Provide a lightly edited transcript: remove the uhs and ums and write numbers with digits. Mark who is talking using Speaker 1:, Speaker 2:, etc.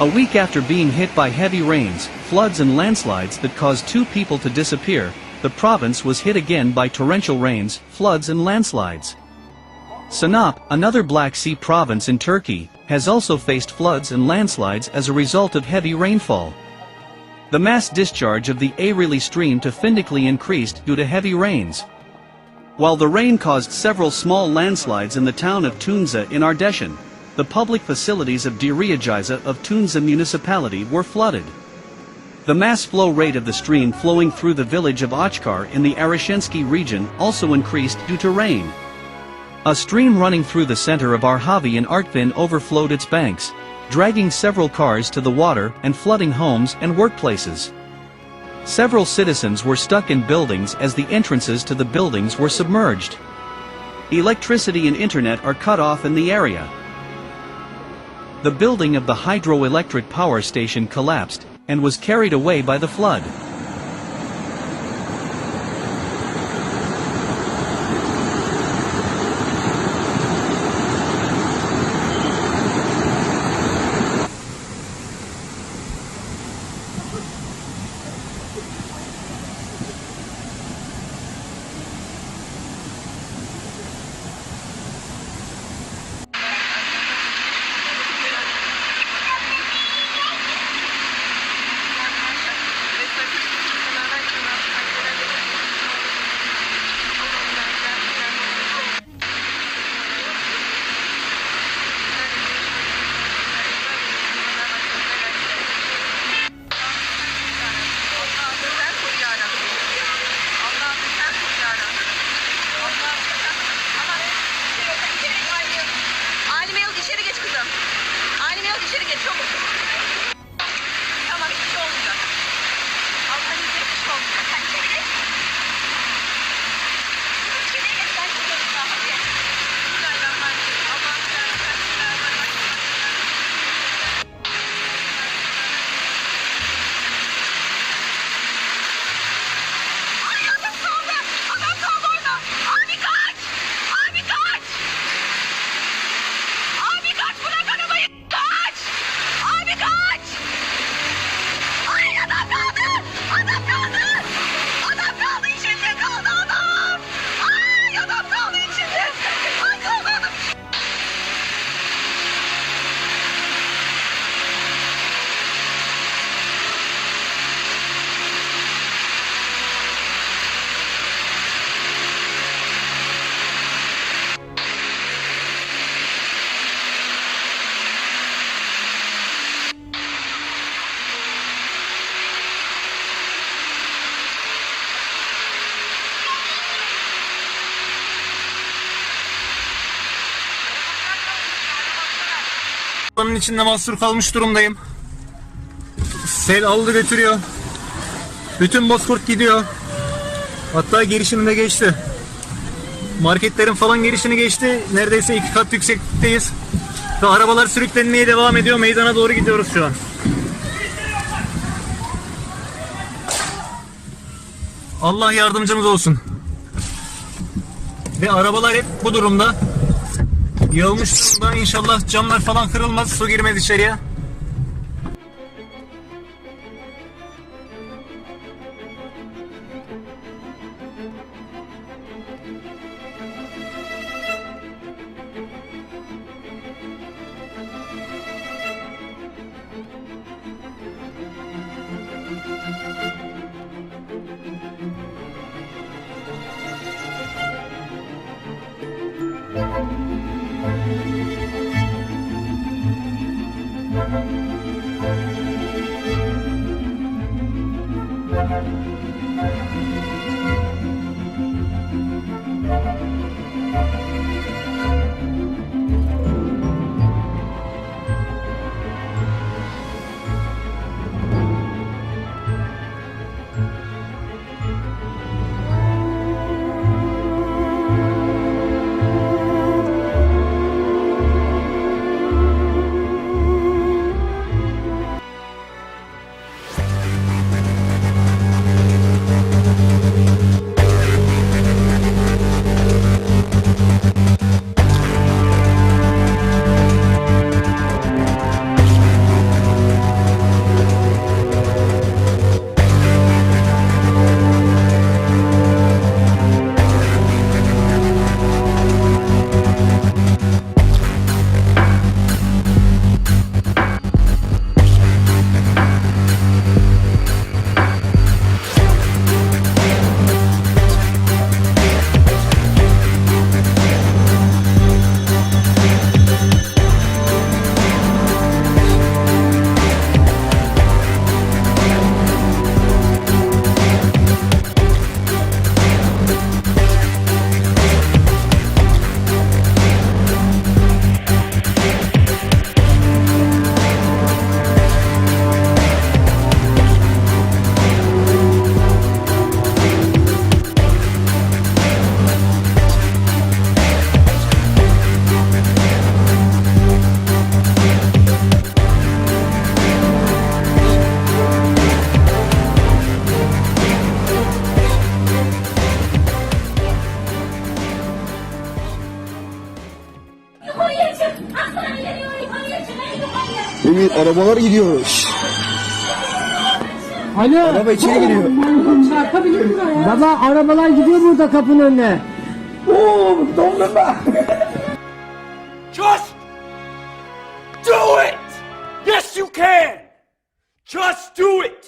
Speaker 1: A week after being hit by heavy rains, floods and landslides that caused 2 people to disappear, the province was hit again by torrential rains, floods and landslides. Sinop, another Black Sea province in Turkey, has also faced floods and landslides as a result of heavy rainfall. The mass discharge of the Eğrili stream to Findikli increased due to heavy rains, while the rain caused several small landslides in the town of Tunca in Ardeşen. The public facilities of Diriyaciza of Tunca municipality were flooded. The mass flow rate of the stream flowing through the village of Ochkar in the Arashenski region also increased due to rain. A stream running through the center of Arhavi in Artvin overflowed its banks, dragging several cars to the water and flooding homes and workplaces. Several citizens were stuck in buildings as the entrances to the buildings were submerged. Electricity and internet are cut off in the area. The building of the hydroelectric power station collapsed and was carried away by the flood.
Speaker 2: Onun içinde mahsur kalmış durumdayım. Sel aldı götürüyor. Bütün Bozkurt gidiyor. Hatta girişini de geçti. Marketlerin falan girişini geçti. Neredeyse 2 kat yükseklikteyiz. Ve arabalar sürüklenmeye devam ediyor. Meydana doğru gidiyoruz şu an. Allah yardımcımız olsun. Ve arabalar hep bu durumda. Yığılmış durumda. İnşallah camlar falan kırılmaz. Su girmez içeriye.
Speaker 3: arabalar gidiyor. Şşş.
Speaker 4: Alo.
Speaker 3: Araba içeri giriyor.
Speaker 4: Çarpabilir mi ya? Baba arabalar gidiyor burada kapının önüne.
Speaker 5: Just do it! Yes, you can! Just do it!